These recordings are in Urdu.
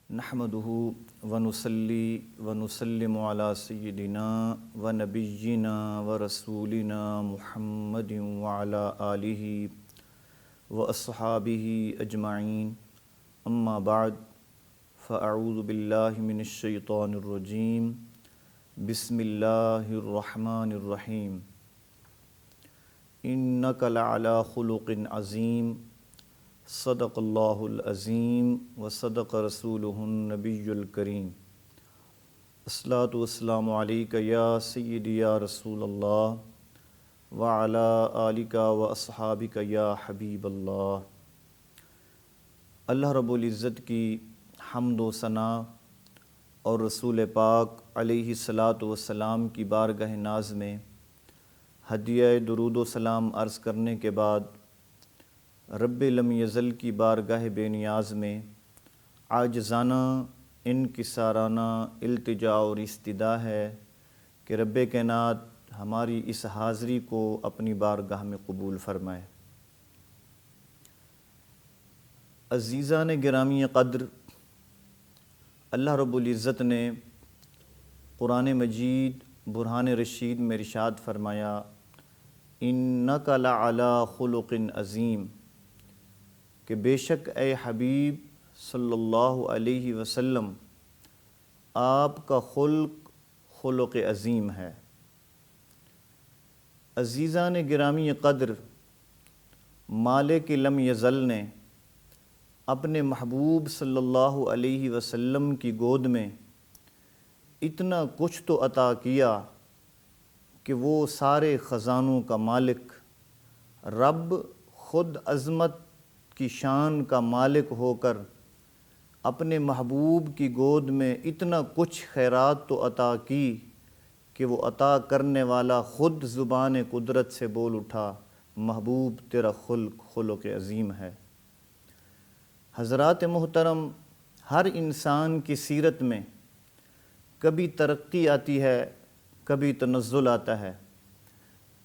نحمدہ ونصلی ونسلم علی سیدنا ونبینا ورسولنا محمد وعلی آلہ واصحابہ اجمعین اما بعد فاعوذ باللہ من الشیطان الرجیم بسم اللہ الرحمن الرحیم انک لعلی خلق عظیم صدق اللہ العظیم وصدق رسولہ النبی الکریم الصلاۃ والسلام علیک یا سیدی یا رسول اللہ وعلی آلک واصحابک یا حبیب اللہ۔ اللہ رب العزت کی حمد و ثنا اور رسول پاک علیہ الصلاۃ والسلام کی بارگاہ ناز میں ہدیہ درود و سلام عرض کرنے کے بعد رب لم یزل کی بارگاہ بے نیاز میں عاجزانہ انکسارانہ التجا اور استدعا ہے کہ رب کائنات ہماری اس حاضری کو اپنی بارگاہ میں قبول فرمائے۔ عزیزان گرامی قدر، اللہ رب العزت نے قرآن مجید برہان رشید میں ارشاد فرمایا انک لعلی خلق عظیم، کہ بے شک اے حبیب صلی اللہ علیہ وسلم آپ کا خلق عظیم ہے۔ عزیزان گرامی قدر، مالک لم یزل نے اپنے محبوب صلی اللہ علیہ وسلم کی گود میں اتنا کچھ تو عطا کیا کہ وہ سارے خزانوں کا مالک، رب خود عظمت کی شان کا مالک ہو کر اپنے محبوب کی گود میں اتنا کچھ خیرات تو عطا کی کہ وہ عطا کرنے والا خود زبان قدرت سے بول اٹھا محبوب تیرا خلق عظیم ہے۔ حضرات محترم، ہر انسان کی سیرت میں کبھی ترقی آتی ہے، کبھی تنزل آتا ہے،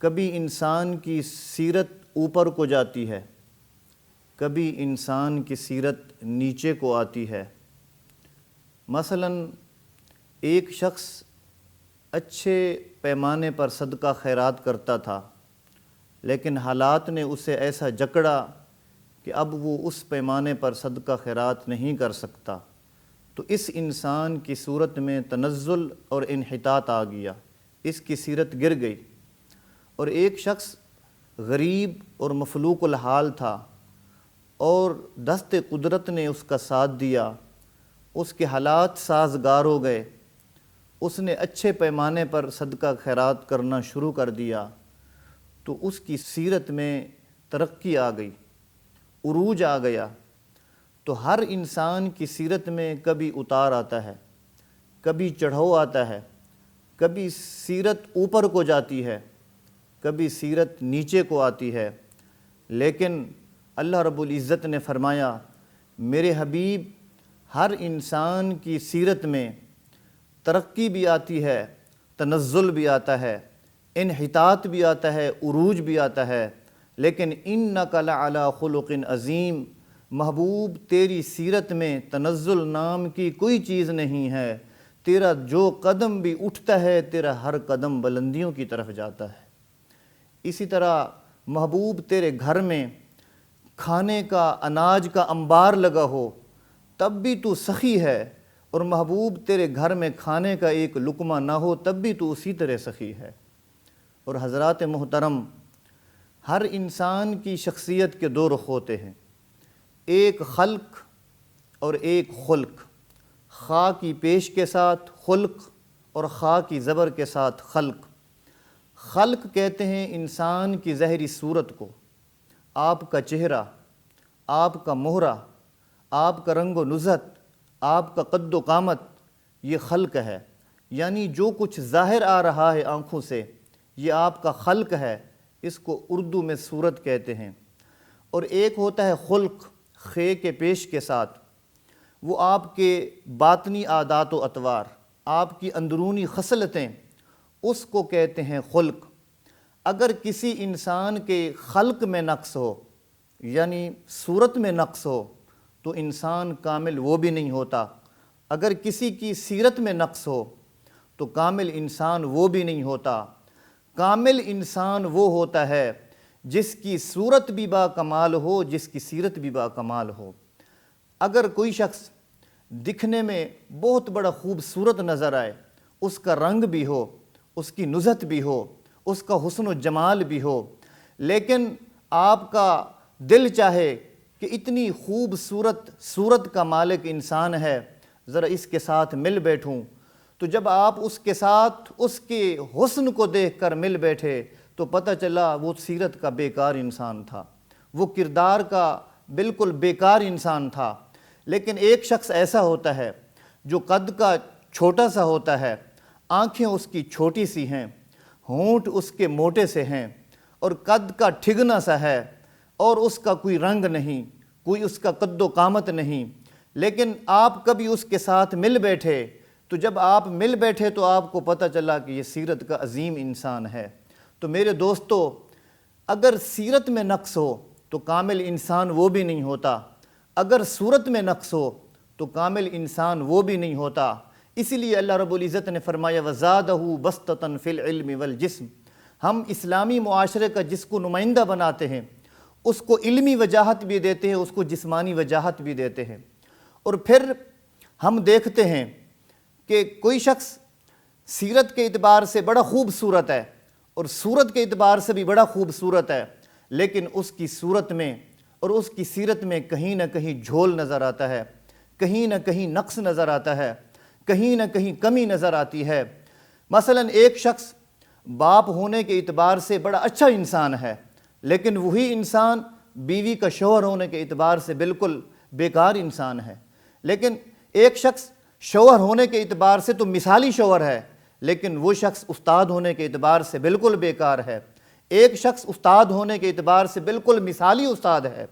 کبھی انسان کی سیرت اوپر کو جاتی ہے، کبھی انسان کی سیرت نیچے کو آتی ہے۔ مثلاً ایک شخص اچھے پیمانے پر صدقہ خیرات کرتا تھا، لیکن حالات نے اسے ایسا جکڑا کہ اب وہ اس پیمانے پر صدقہ خیرات نہیں کر سکتا، تو اس انسان کی صورت میں تنزل اور انحطاط آ گیا، اس کی سیرت گر گئی۔ اور ایک شخص غریب اور مفلوق الحال تھا اور دست قدرت نے اس کا ساتھ دیا، اس کے حالات سازگار ہو گئے، اس نے اچھے پیمانے پر صدقہ خیرات کرنا شروع کر دیا، تو اس کی سیرت میں ترقی آ گئی، عروج آ گیا۔ تو ہر انسان کی سیرت میں کبھی اتار آتا ہے، کبھی چڑھاؤ آتا ہے، کبھی سیرت اوپر کو جاتی ہے، کبھی سیرت نیچے کو آتی ہے، لیکن اللہ رب العزت نے فرمایا میرے حبیب ہر انسان کی سیرت میں ترقی بھی آتی ہے، تنزل بھی آتا ہے، انحطاط بھی آتا ہے، عروج بھی آتا ہے، لیکن انک لعلی خلق عظیم، محبوب تیری سیرت میں تنزل نام کی کوئی چیز نہیں ہے، تیرا جو قدم بھی اٹھتا ہے تیرا ہر قدم بلندیوں کی طرف جاتا ہے۔ اسی طرح محبوب تیرے گھر میں کھانے کا اناج کا انبار لگا ہو تب بھی تو سخی ہے، اور محبوب تیرے گھر میں کھانے کا ایک لقمہ نہ ہو تب بھی تو اسی طرح سخی ہے۔ اور حضرات محترم، ہر انسان کی شخصیت کے دو رخ ہوتے ہیں، ایک خلق اور ایک خلق، خا کی پیش کے ساتھ خلق اور خا کی زبر کے ساتھ خلق۔ خلق کہتے ہیں انسان کی ظاہری صورت کو، آپ کا چہرہ، آپ کا مہرہ، آپ کا رنگ و نظہت، آپ کا قد و قامت، یہ خلق ہے، یعنی جو کچھ ظاہر آ رہا ہے آنکھوں سے یہ آپ کا خلق ہے، اس کو اردو میں صورت کہتے ہیں۔ اور ایک ہوتا ہے خلق، خے کے پیش کے ساتھ، وہ آپ کے باطنی عادات و اطوار، آپ کی اندرونی خصلتیں، اس کو کہتے ہیں خلق۔ اگر کسی انسان کے خلق میں نقص ہو، یعنی صورت میں نقص ہو، تو انسان کامل وہ بھی نہیں ہوتا۔ اگر کسی کی سیرت میں نقص ہو تو کامل انسان وہ بھی نہیں ہوتا۔ کامل انسان وہ ہوتا ہے جس کی صورت بھی با کمال ہو، جس کی سیرت بھی با کمال ہو۔ اگر کوئی شخص دکھنے میں بہت بڑا خوبصورت نظر آئے، اس کا رنگ بھی ہو، اس کی نزہت بھی ہو، اس کا حسن و جمال بھی ہو، لیکن آپ کا دل چاہے کہ اتنی خوبصورت صورت کا مالک انسان ہے، ذرا اس کے ساتھ مل بیٹھوں، تو جب آپ اس کے ساتھ اس کے حسن کو دیکھ کر مل بیٹھے تو پتہ چلا وہ سیرت کا بیکار انسان تھا، وہ کردار کا بالکل بیکار انسان تھا۔ لیکن ایک شخص ایسا ہوتا ہے جو قد کا چھوٹا سا ہوتا ہے، آنکھیں اس کی چھوٹی سی ہیں، ہونٹ اس کے موٹے سے ہیں، اور قد کا ٹھگنا سا ہے، اور اس کا کوئی رنگ نہیں، کوئی اس کا قد و قامت نہیں، لیکن آپ کبھی اس کے ساتھ مل بیٹھے تو جب آپ مل بیٹھے تو آپ کو پتہ چلا کہ یہ سیرت کا عظیم انسان ہے۔ تو میرے دوستو، اگر سیرت میں نقص ہو تو کامل انسان وہ بھی نہیں ہوتا، اگر صورت میں نقص ہو تو کامل انسان وہ بھی نہیں ہوتا۔ اسی لیے اللہ رب العزت نے فرمایا وَزَادَهُ بَسْطَةً فِي الْعِلْمِ وَالْجِسْمِ۔ ہم اسلامی معاشرے کا جس کو نمائندہ بناتے ہیں اس کو علمی وجاہت بھی دیتے ہیں، اس کو جسمانی وجاہت بھی دیتے ہیں۔ اور پھر ہم دیکھتے ہیں کہ کوئی شخص سیرت کے اعتبار سے بڑا خوبصورت ہے اور صورت کے اعتبار سے بھی بڑا خوبصورت ہے، لیکن اس کی صورت میں اور اس کی سیرت میں کہیں نہ کہیں جھول نظر آتا ہے، کہیں نہ کہیں نقص نظر آتا ہے، کہیں نہ کہیں کمی نظر آتی ہے۔ مثلا ایک شخص باپ ہونے کے اعتبار سے بڑا اچھا انسان ہے، لیکن وہی انسان بیوی کا شوہر ہونے کے اعتبار سے بالکل بیکار انسان ہے۔ لیکن ایک شخص شوہر ہونے کے اعتبار سے تو مثالی شوہر ہے، لیکن وہ شخص استاد ہونے کے اعتبار سے بالکل بیکار ہے۔ ایک شخص استاد ہونے کے اعتبار سے بالکل مثالی استاد ہے،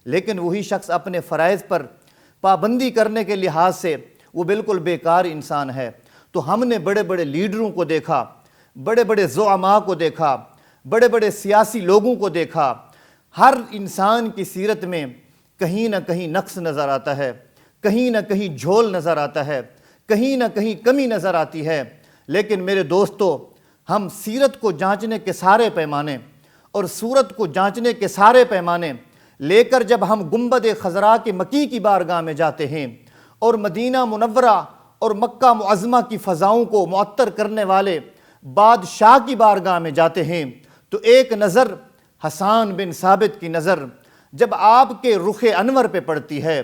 لیکن وہی شخص اپنے فرائض پر پابندی کرنے کے لحاظ سے وہ بالکل بیکار انسان ہے۔ تو ہم نے بڑے بڑے لیڈروں کو دیکھا، بڑے بڑے زعماء کو دیکھا، بڑے بڑے سیاسی لوگوں کو دیکھا، ہر انسان کی سیرت میں کہیں نہ کہیں نقص نظر آتا ہے، کہیں نہ کہیں جھول نظر آتا ہے، کہیں نہ کہیں کمی نظر آتی ہے۔ لیکن میرے دوستو، ہم سیرت کو جانچنے کے سارے پیمانے اور صورت کو جانچنے کے سارے پیمانے لے کر جب ہم گنبد خضراء کے مکی کی بارگاہ میں جاتے ہیں اور مدینہ منورہ اور مکہ معظمہ کی فضاؤں کو معطر کرنے والے بادشاہ کی بارگاہ میں جاتے ہیں تو ایک نظر حسان بن ثابت کی نظر جب آپ کے رخ انور پہ پڑتی ہے،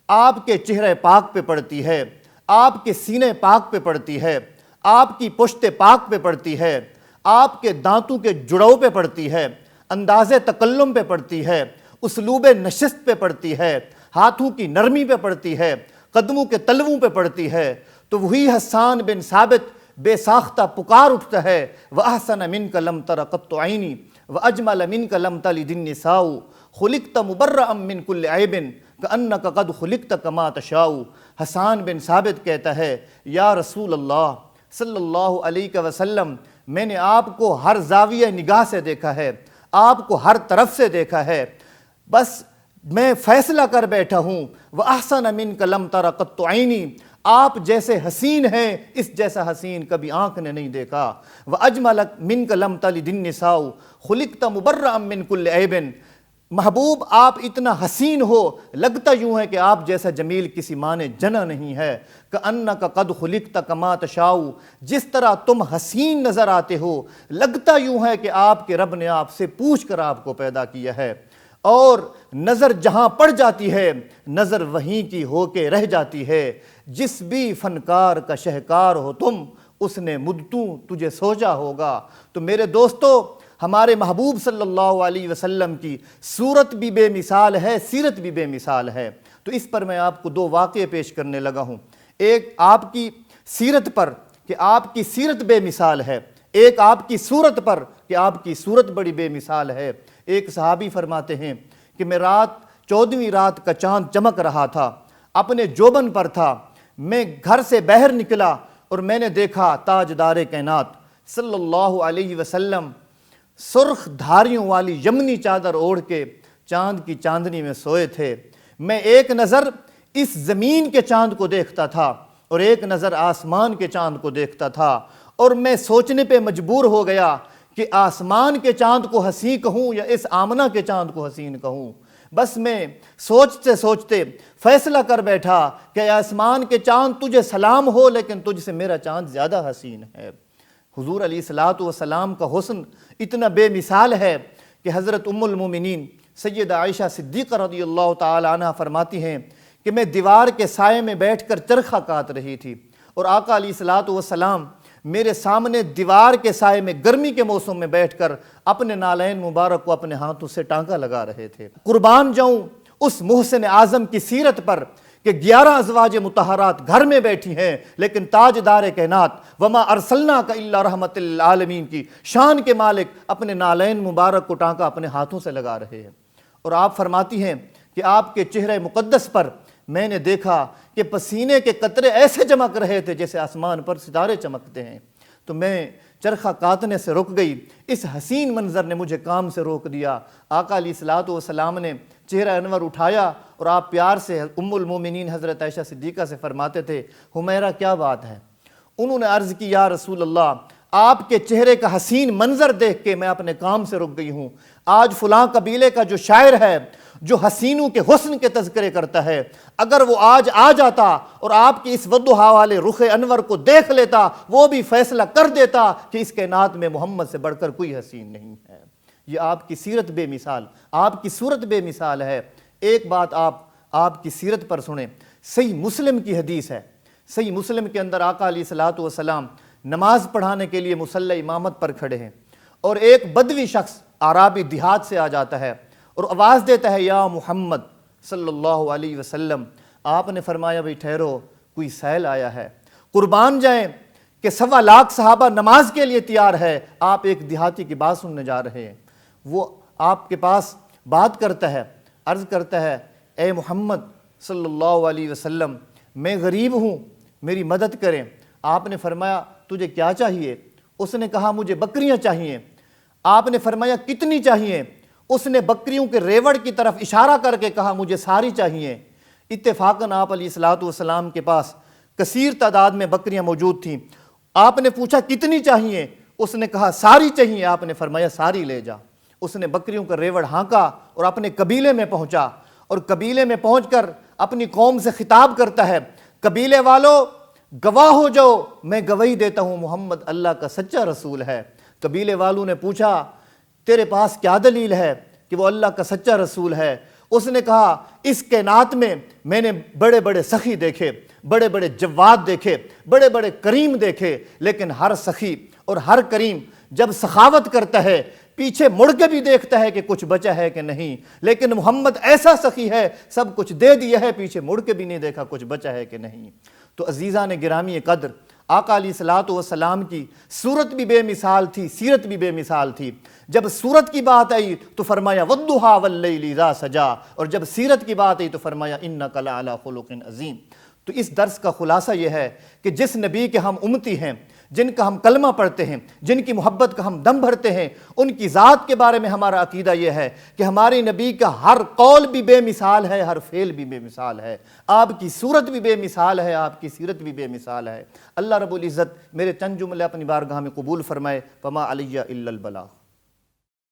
آپ کے چہرے پاک پہ پڑتی ہے، آپ کے سینے پاک پہ پڑتی ہے، آپ کی پشت پاک پہ پڑتی ہے، آپ کے دانتوں کے جڑوں پہ پڑتی ہے، انداز تکلم پہ پڑتی ہے، اسلوب نشست پہ پڑتی ہے، ہاتھوں کی نرمی پہ پڑتی ہے، قدموں کے تلووں پہ پڑتی ہے، تو وہی حسان بن ثابت بے ساختہ پکار اٹھتا ہے وَأَحْسَنَ مِنْكَ لَمْ تَرَ قَطُّ عَيْنِي وَأَجْمَلَ مِنْكَ لَمْ تَلِدِ النِّسَاءُ خُلِقْتَ مُبَرَّأً مِنْ كُلِّ عَيْبٍ كَأَنَّكَ قَدْ خُلِقْتَ كَمَا تَشَاءُ۔ حسان بن ثابت کہتا ہے یا رسول اللہ صلی اللہ علیہ وسلم، میں نے آپ کو ہر زاویہ نگاہ سے دیکھا ہے، آپ کو ہر طرف سے دیکھا ہے، بس میں فیصلہ کر بیٹھا ہوں وَأَحْسَنَ مِنْكَ لَمْ تَرَ قَطُّ عَيْنِي، آپ جیسے حسین ہیں اس جیسا حسین کبھی آنکھ نے نہیں دیکھا، وَأَجْمَلَ مِنْكَ لَمْ تَلِدِ النِّسَاءُ خُلِقْتَ مُبَرَّأً مِنْ كُلِّ عَيْبٍ۔ محبوب آپ اتنا حسین ہو، لگتا یوں ہے کہ آپ جیسا جمیل کسی ماں نے جنا نہیں ہے، كَأَنَّكَ قَدْ خُلِقْتَ كَمَا تَشَاءُ، جس طرح تم حسین نظر آتے ہو لگتا یوں ہے کہ آپ کے رب نے آپ سے پوچھ کر آپ کو پیدا کیا ہے۔ اور نظر جہاں پڑ جاتی ہے نظر وہیں کی ہو کے رہ جاتی ہے، جس بھی فنکار کا شہکار ہو تم اس نے مدتوں تجھے سوچا ہوگا۔ تو میرے دوستو، ہمارے محبوب صلی اللہ علیہ وسلم کی صورت بھی بے مثال ہے، سیرت بھی بے مثال ہے۔ تو اس پر میں آپ کو دو واقعے پیش کرنے لگا ہوں، ایک آپ کی سیرت پر کہ آپ کی سیرت بے مثال ہے، ایک آپ کی صورت پر کہ آپ کی صورت بڑی بے مثال ہے۔ ایک صحابی فرماتے ہیں کہ میں 14ویں رات کا چاند چمک رہا تھا، اپنے جوبن پر تھا، میں گھر سے باہر نکلا اور میں نے دیکھا تاجدار کائنات صلی اللہ علیہ وسلم سرخ دھاریوں والی یمنی چادر اوڑھ کے چاند کی چاندنی میں سوئے تھے۔ میں ایک نظر اس زمین کے چاند کو دیکھتا تھا، اور ایک نظر آسمان کے چاند کو دیکھتا تھا، اور میں سوچنے پہ مجبور ہو گیا کہ آسمان کے چاند کو حسین کہوں یا اس آمنہ کے چاند کو حسین کہوں۔ بس میں سوچتے سوچتے فیصلہ کر بیٹھا کہ آسمان کے چاند تجھے سلام ہو، لیکن تجھ سے میرا چاند زیادہ حسین ہے۔ حضور علیہ الصلوۃ والسلام کا حسن اتنا بے مثال ہے کہ حضرت ام المومنین سیدہ عائشہ صدیقہ رضی اللہ تعالی عنہ فرماتی ہیں کہ میں دیوار کے سائے میں بیٹھ کر چرخہ کاٹ رہی تھی، اور آقا علیہ الصلوۃ والسلام میرے سامنے دیوار کے سائے میں گرمی کے موسم میں بیٹھ کر اپنے نالین مبارک کو اپنے ہاتھوں سے ٹانکا لگا رہے تھے۔ قربان جاؤں اس محسن اعظم کی سیرت پر کہ 11 ازواج مطہرات گھر میں بیٹھی ہیں، لیکن تاجدار کائنات وما ارسلناک الا رحمت للعالمین کی شان کے مالک اپنے نالین مبارک کو ٹانکا اپنے ہاتھوں سے لگا رہے ہیں۔ اور آپ فرماتی ہیں کہ آپ کے چہرے مقدس پر میں نے دیکھا کہ پسینے کے قطرے ایسے چمک رہے تھے جیسے آسمان پر ستارے چمکتے ہیں۔ تو میں چرخہ کاٹنے سے رک گئی، اس حسین منظر نے مجھے کام سے روک دیا۔ آقا علیہ الصلوۃ والسلام نے چہرہ انور اٹھایا اور آپ پیار سے ام المومنین حضرت عائشہ صدیقہ سے فرماتے تھے، حمیرہ کیا بات ہے؟ انہوں نے عرض کی، یا رسول اللہ، آپ کے چہرے کا حسین منظر دیکھ کے میں اپنے کام سے رک گئی ہوں۔ آج فلاں قبیلے کا جو شاعر ہے جو حسینوں کے حسن کے تذکرے کرتا ہے، اگر وہ آج آ جاتا اور آپ کی اس ودھا والے رخ انور کو دیکھ لیتا، وہ بھی فیصلہ کر دیتا کہ اس کائنات میں محمد سے بڑھ کر کوئی حسین نہیں ہے۔ یہ آپ کی سیرت بے مثال، آپ کی صورت بے مثال ہے۔ ایک بات آپ کی سیرت پر سنیں، صحیح مسلم کی حدیث ہے۔ صحیح مسلم کے اندر آقا علیہ الصلوۃ والسلام نماز پڑھانے کے لیے مصلی امامت پر کھڑے ہیں، اور ایک بدوی شخص اعرابی دیہات سے آ جاتا ہے اور آواز دیتا ہے، یا محمد صلی اللہ علیہ وسلم۔ آپ نے فرمایا، بھئی ٹھہرو، کوئی سیل آیا ہے، قربان جائیں کہ 1.25 لاکھ صحابہ نماز کے لیے تیار ہے، آپ ایک دیہاتی کی بات سننے جا رہے ہیں۔ وہ آپ کے پاس بات کرتا ہے، عرض کرتا ہے، اے محمد صلی اللہ علیہ وسلم، میں غریب ہوں، میری مدد کریں۔ آپ نے فرمایا، تجھے کیا چاہیے؟ اس نے کہا، مجھے بکریاں چاہیے۔ آپ نے فرمایا، کتنی چاہیے؟ اس نے بکریوں کے ریوڑ کی طرف اشارہ کر کے کہا، مجھے ساری چاہیے۔ اتفاقاً آپ علیہ الصلوۃ والسلام کے پاس کثیر تعداد میں بکریاں موجود تھیں۔ آپ نے پوچھا، کتنی چاہیے؟ اس نے کہا، ساری چاہیے۔ آپ نے فرمایا، ساری لے جا۔ اس نے بکریوں کا ریوڑ ہانکا اور اپنے قبیلے میں پہنچا، اور قبیلے میں پہنچ کر اپنی قوم سے خطاب کرتا ہے، قبیلے والو گواہ ہو جاؤ، میں گواہی دیتا ہوں محمد اللہ کا سچا رسول ہے۔ قبیلے والوں نے پوچھا، تیرے پاس کیا دلیل ہے کہ وہ اللہ کا سچا رسول ہے؟ اس نے کہا، اس کائنات میں نے بڑے بڑے سخی دیکھے، بڑے بڑے جواد دیکھے، بڑے بڑے کریم دیکھے، لیکن ہر سخی اور ہر کریم جب سخاوت کرتا ہے پیچھے مڑ کے بھی دیکھتا ہے کہ کچھ بچا ہے کہ نہیں، لیکن محمد ایسا سخی ہے، سب کچھ دے دیا ہے، پیچھے مڑ کے بھی نہیں دیکھا کچھ بچا ہے کہ نہیں۔ تو عزیزان گرامی قدر، آقا علیہ الصلوۃ والسلام کی صورت بھی بے مثال تھی، سیرت بھی بے مثال تھی۔ جب صورت کی بات آئی تو فرمایا، وَالضُّحَىٰ وَاللَّيْلِ إِذَا سَجَىٰ، اور جب سیرت کی بات آئی تو فرمایا، إِنَّكَ لَعَلَىٰ خُلُقٍ عَظِيمٍ۔ تو اس درس کا خلاصہ یہ ہے کہ جس نبی کے ہم امتی ہیں، جن کا ہم کلمہ پڑھتے ہیں، جن کی محبت کا ہم دم بھرتے ہیں، ان کی ذات کے بارے میں ہمارا عقیدہ یہ ہے کہ ہمارے نبی کا ہر قول بھی بے مثال ہے، ہر فعل بھی بے مثال ہے، آپ کی صورت بھی بے مثال ہے، آپ کی سیرت بھی بے مثال ہے۔ اللہ رب العزت میرے چند جملے اپنی بارگاہ میں قبول فرمائے۔ وما علیہ الا البلاغ۔